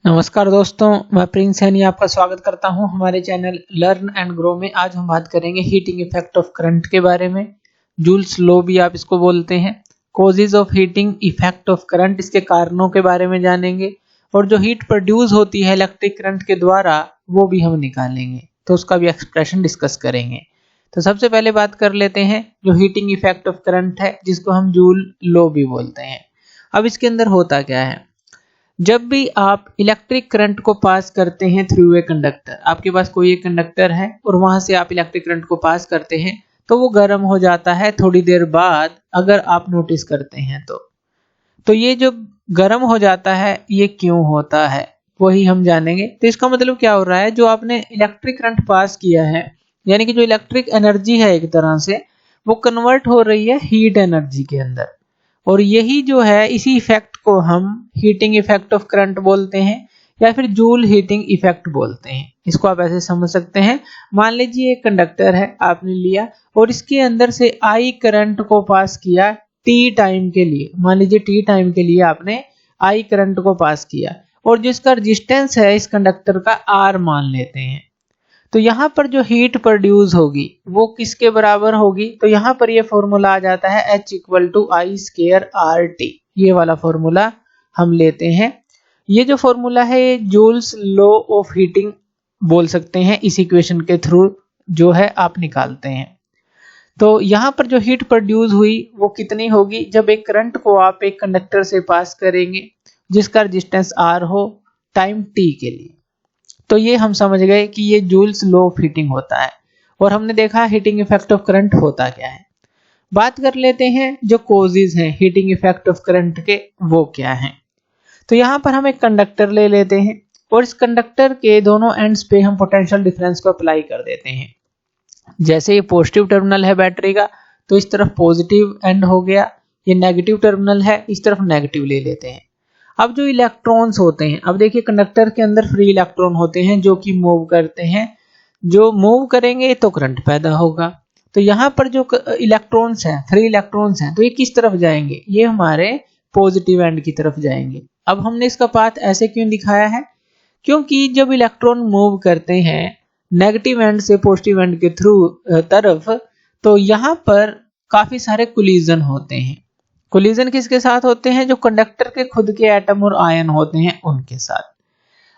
नमस्कार दोस्तों, मैं प्रिंस सैनी आपका स्वागत करता हूं हमारे चैनल लर्न एंड ग्रो में। आज हम बात करेंगे हीटिंग इफेक्ट ऑफ करंट के बारे में। जूल्स लॉ भी आप इसको बोलते हैं। Causes of heating effect of current, इसके कारणों के बारे में जानेंगे। और जो हीट प्रोड्यूस होती है इलेक्ट्रिक करंट के द्वारा वो भी हम निकालेंगे, तो उसका भी एक्सप्रेशन डिस्कस करेंगे। तो सबसे पहले बात कर लेते हैं जो हीटिंग इफेक्ट ऑफ करंट है, जिसको हम जूल लॉ भी बोलते हैं। अब इसके अंदर होता क्या है, जब भी आप इलेक्ट्रिक करंट को पास करते हैं थ्रू ए कंडक्टर, आपके पास कोई एक कंडक्टर है और वहां से आप इलेक्ट्रिक करंट को पास करते हैं तो वो गर्म हो जाता है थोड़ी देर बाद, अगर आप नोटिस करते हैं तो ये जो गर्म हो जाता है ये क्यों होता है वही हम जानेंगे। तो इसका मतलब क्या हो रहा है, जो आपने इलेक्ट्रिक करंट पास किया है, यानी कि जो इलेक्ट्रिक एनर्जी है एक तरह से वो कन्वर्ट हो रही है हीट एनर्जी के अंदर, और यही जो है इसी इफेक्ट को हम हीटिंग इफेक्ट ऑफ करंट बोलते हैं या फिर जूल हीटिंग इफेक्ट बोलते हैं। इसको आप ऐसे समझ सकते हैं। मान लीजिए एक कंडक्टर है, आपने लिया और इसके अंदर से आई करंट को पास किया टी टाइम के लिए। मान लीजिए टी टाइम के लिए आपने आई करंट को पास किया और जिसका रेजिस्टेंस है इस कंडक्टर का आर मान लेते हैं। तो यहाँ पर जो हीट प्रोड्यूस होगी वो किसके बराबर होगी, तो यहाँ पर ये फॉर्मूला आ जाता है H = I²RT। ये वाला फॉर्मूला हम लेते हैं। ये जो फॉर्मूला है ये जूल्स लॉ ऑफ हीटिंग बोल सकते हैं। इस इक्वेशन के थ्रू जो है आप निकालते हैं। तो यहाँ पर जो हीट प्रोड्यूस हुई वो कितनी होगी, जब एक करंट को आप एक कंडक्टर से पास करेंगे जिसका रेजिस्टेंस R हो टाइम t के लिए। तो ये हम समझ गए कि ये जूल्स लॉ ऑफ हीटिंग होता है और हमने देखा हीटिंग इफेक्ट ऑफ करंट होता क्या है। बात कर लेते हैं जो कॉजेज हैं हीटिंग इफेक्ट ऑफ करंट के, वो क्या हैं। तो यहाँ पर हम एक कंडक्टर ले लेते हैं और इस कंडक्टर के दोनों एंड्स पे हम पोटेंशियल डिफरेंस को अप्लाई कर देते हैं। जैसे ये पॉजिटिव टर्मिनल है बैटरी का तो इस तरफ पॉजिटिव एंड हो गया, ये नेगेटिव टर्मिनल है इस तरफ नेगेटिव ले लेते हैं। अब जो इलेक्ट्रॉन्स होते हैं, अब देखिए कंडक्टर के अंदर फ्री इलेक्ट्रॉन होते हैं जो कि मूव करते हैं, जो मूव करेंगे तो करंट पैदा होगा। तो यहाँ पर जो इलेक्ट्रॉन्स हैं, फ्री इलेक्ट्रॉन्स हैं, तो ये किस तरफ जाएंगे, ये हमारे पॉजिटिव एंड की तरफ जाएंगे। अब हमने इसका पाथ ऐसे क्यों दिखाया है, क्योंकि जब इलेक्ट्रॉन मूव करते हैं नेगेटिव एंड से पॉजिटिव एंड के थ्रू तरफ, तो यहाँ पर काफी सारे कोलिजन होते हैं। कोलिजन किसके साथ होते हैं, जो कंडक्टर के खुद के एटम और आयन होते हैं उनके साथ।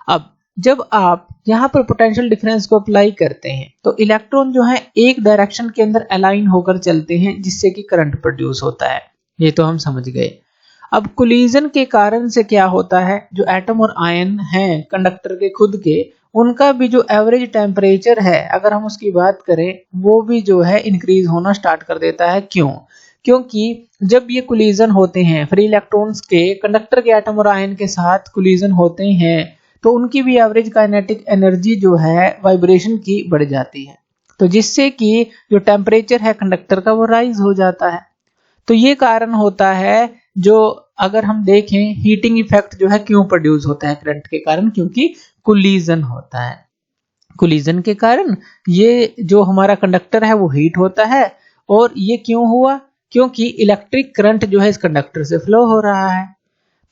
अब जब आप यहाँ पर पोटेंशियल डिफरेंस को अप्लाई करते हैं तो इलेक्ट्रॉन जो है एक डायरेक्शन के अंदर अलाइन होकर चलते हैं जिससे कि करंट प्रोड्यूस होता है। ये तो हम समझ गए। अब कोलिजन के कारण से क्या होता है, जो एटम और आयन हैं कंडक्टर के खुद के, उनका भी जो एवरेज टेम्परेचर है अगर हम उसकी बात करें वो भी जो है इंक्रीज होना स्टार्ट कर देता है। क्यों, क्योंकि जब ये कोलिजन होते हैं फ्री इलेक्ट्रॉन्स के कंडक्टर के एटम और आयन के साथ कोलिजन होते हैं तो उनकी भी एवरेज काइनेटिक एनर्जी जो है वाइब्रेशन की बढ़ जाती है, तो जिससे कि जो टेम्परेचर है कंडक्टर का वो राइज हो जाता है। तो ये कारण होता है जो अगर हम देखें हीटिंग इफेक्ट जो है क्यों प्रोड्यूस होता है करंट के कारण, क्योंकि कोलिजन होता है। कोलिजन के कारण ये जो हमारा कंडक्टर है वो हीट होता है, और ये क्यों हुआ, क्योंकि इलेक्ट्रिक करंट जो है इस कंडक्टर से फ्लो हो रहा है।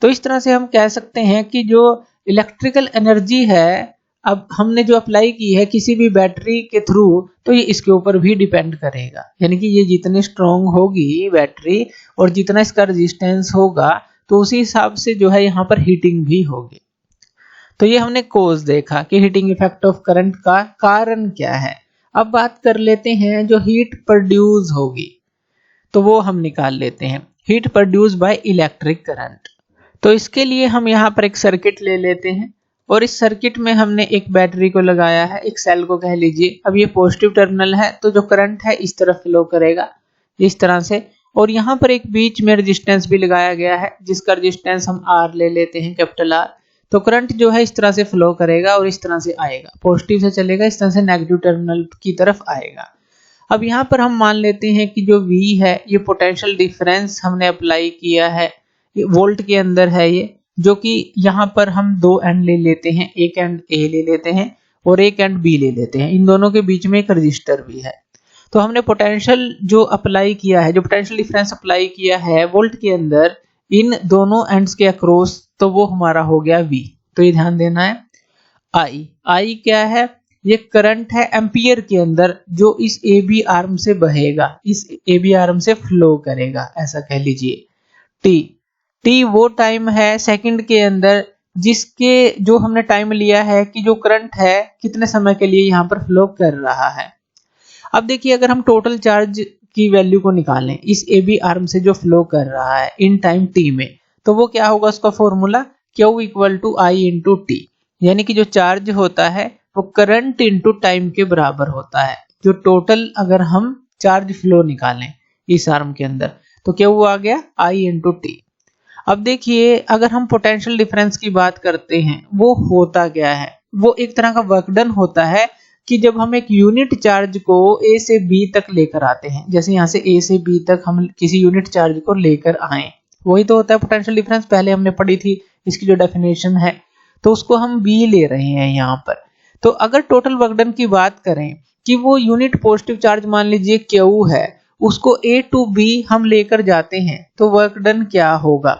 तो इस तरह से हम कह सकते हैं कि जो इलेक्ट्रिकल एनर्जी है अब हमने जो अप्लाई की है किसी भी बैटरी के थ्रू, तो ये इसके ऊपर भी डिपेंड करेगा। यानी कि ये जितनी स्ट्रॉन्ग होगी बैटरी और जितना इसका रेजिस्टेंस होगा तो उसी हिसाब से जो है यहाँ पर हीटिंग भी होगी। तो ये हमने कोज देखा कि हीटिंग इफेक्ट ऑफ करंट का कारण क्या है। अब बात कर लेते हैं जो हीट प्रोड्यूस होगी तो वो हम निकाल लेते हैं, heat produce by electric current. तो इसके लिए हम यहाँ पर एक सर्किट ले लेते हैं और इस सर्किट में हमने एक बैटरी को लगाया है, एक सेल को कह लीजिए। अब ये पॉजिटिव टर्मिनल है तो जो करंट है इस तरफ फ्लो करेगा इस तरह से, और यहाँ पर एक बीच में रेजिस्टेंस भी लगाया गया है जिसका रेजिस्टेंस हम R ले लेते हैं, कैपिटल R। तो करंट जो है इस तरह से फ्लो करेगा और इस तरह से आएगा, पॉजिटिव से चलेगा इस तरह से नेगेटिव टर्मिनल की तरफ आएगा। अब यहाँ पर हम मान लेते हैं कि जो V है ये पोटेंशियल डिफरेंस हमने अप्लाई किया है, ये वोल्ट के अंदर है ये, जो कि यहाँ पर हम दो एंड ले लेते हैं, एक एंड A ले लेते हैं और एक एंड B ले लेते हैं। इन दोनों के बीच में एक रजिस्टर भी है। तो हमने पोटेंशियल जो अप्लाई किया है, जो पोटेंशियल डिफरेंस अप्लाई किया है वोल्ट के अंदर इन दोनों एंड्स के अक्रॉस, तो वो हमारा हो गया V। तो ये ध्यान देना है। आई क्या है, ये करंट है एम्पियर के अंदर जो इस ए बी आर्म से बहेगा, इस ए बी आर्म से फ्लो करेगा, ऐसा कह लीजिए। टी वो टाइम है सेकंड के अंदर जिसके जो हमने टाइम लिया है कि जो करंट है कितने समय के लिए यहाँ पर फ्लो कर रहा है। अब देखिए अगर हम टोटल चार्ज की वैल्यू को निकालें इस ए बी आर्म से जो फ्लो कर रहा है इन टाइम टी में, तो वो क्या होगा, उसका formula Q equal to I into T, यानी कि जो चार्ज होता है वो करंट इंटू टाइम के बराबर होता है। जो टोटल अगर हम चार्ज फ्लो निकालें इस आर्म के अंदर तो क्या वो आ गया आई इंटू टी। अब देखिए अगर हम पोटेंशियल डिफरेंस की बात करते हैं वो होता क्या है, वो एक तरह का वर्क डन होता है कि जब हम एक यूनिट चार्ज को ए से बी तक लेकर आते हैं, जैसे यहाँ से ए से बी तक हम किसी यूनिट चार्ज को लेकर आए, वही तो होता है पोटेंशियल डिफरेंस, पहले हमने पढ़ी थी इसकी जो डेफिनेशन है, तो उसको हम बी ले रहे हैं यहाँ पर। तो अगर टोटल वर्क डन की बात करें कि वो यूनिट पॉजिटिव चार्ज मान लीजिए क्यू है, उसको ए टू बी हम लेकर जाते हैं, तो वर्क डन क्या होगा,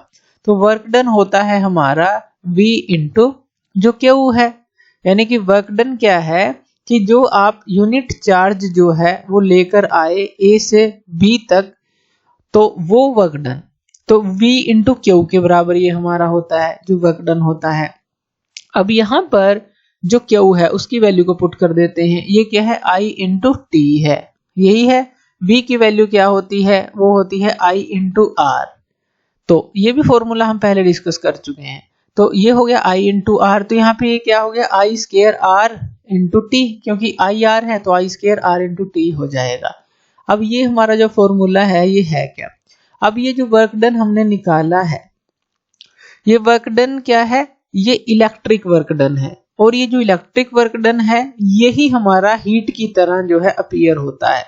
तो वर्क डन होता है हमारा v इंटू जो क्यू है, यानी कि वर्क डन क्या है कि जो आप यूनिट चार्ज जो है वो लेकर आए ए से बी तक, तो वो वर्क डन, तो v इंटू क्यू के बराबर ये हमारा होता है जो वर्क डन होता है। अब यहाँ पर जो क्यू है उसकी वैल्यू को पुट कर देते हैं, ये क्या है i इंटू टी है, यही है। v की वैल्यू क्या होती है, वो होती है i इंटू आर, तो ये भी फॉर्मूला हम पहले डिस्कस कर चुके हैं। तो ये हो गया आई इंटू आर, तो यहाँ पे ये क्या हो गया I square R into T, क्योंकि आई आर है तो I square R into T हो जाएगा। अब ये हमारा जो फॉर्मूला है ये है क्या, अब ये जो वर्क डन हमने निकाला है ये वर्क डन क्या है, ये इलेक्ट्रिक वर्क डन है, और ये जो इलेक्ट्रिक वर्क डन है यही हमारा हीट की तरह जो है अपीयर होता है,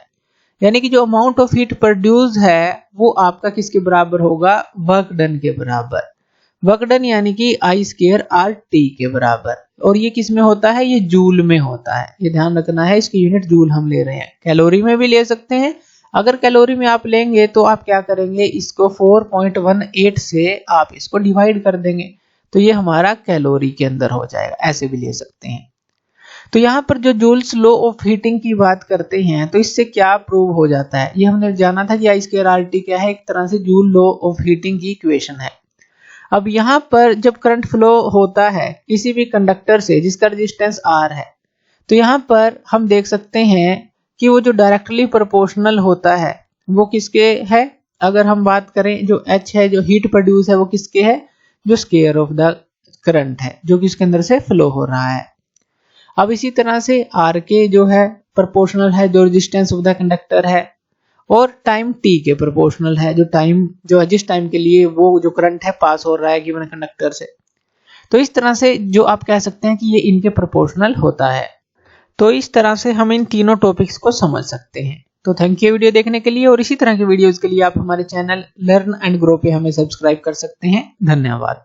यानी कि जो अमाउंट ऑफ हीट प्रोड्यूस है वो आपका किसके बराबर होगा, वर्क डन के बराबर। वर्क डन यानी कि आई स्केयर आर टी के बराबर, और ये किस में होता है, ये जूल में होता है, ये ध्यान रखना है, इसकी यूनिट जूल हम ले रहे हैं। कैलोरी में भी ले सकते हैं, अगर कैलोरी में आप लेंगे तो आप क्या करेंगे, इसको 4.18 से आप इसको डिवाइड कर देंगे, तो ये हमारा कैलोरी के अंदर हो जाएगा, ऐसे भी ले सकते हैं। तो यहाँ पर जो जूल्स लॉ ऑफ हीटिंग की बात करते हैं तो इससे क्या प्रूव हो जाता है, ये हमने जाना था कि आई स्क्वायर आर टी क्या है, एक तरह से जूल लॉ ऑफ हीटिंग की इक्वेशन है। अब यहाँ पर जब करंट फ्लो होता है किसी भी कंडक्टर से जिसका रेजिस्टेंस आर है, तो यहाँ पर हम देख सकते हैं कि वो जो डायरेक्टली प्रोपोर्शनल होता है वो किसके है, अगर हम बात करें जो एच है जो हीट प्रोड्यूस है वो किसके है, जो स्क्वायर ऑफ द करंट है जो कि इसके अंदर से फ्लो हो रहा है। अब इसी तरह से आर के जो है प्रोपोर्शनल है जो रेजिस्टेंस ऑफ द कंडक्टर है, और टाइम टी के प्रोपोर्शनल है जो टाइम जो जिस टाइम के लिए वो जो करंट है पास हो रहा है गिवन कंडक्टर से। तो इस तरह से जो आप कह सकते हैं कि ये इनके प्रोपोर्शनल होता है। तो इस तरह से हम इन तीनों टॉपिक्स को समझ सकते हैं। तो थैंक यू वीडियो देखने के लिए, और इसी तरह की वीडियोस के लिए आप हमारे चैनल लर्न एंड ग्रो पे हमें सब्सक्राइब कर सकते हैं। धन्यवाद।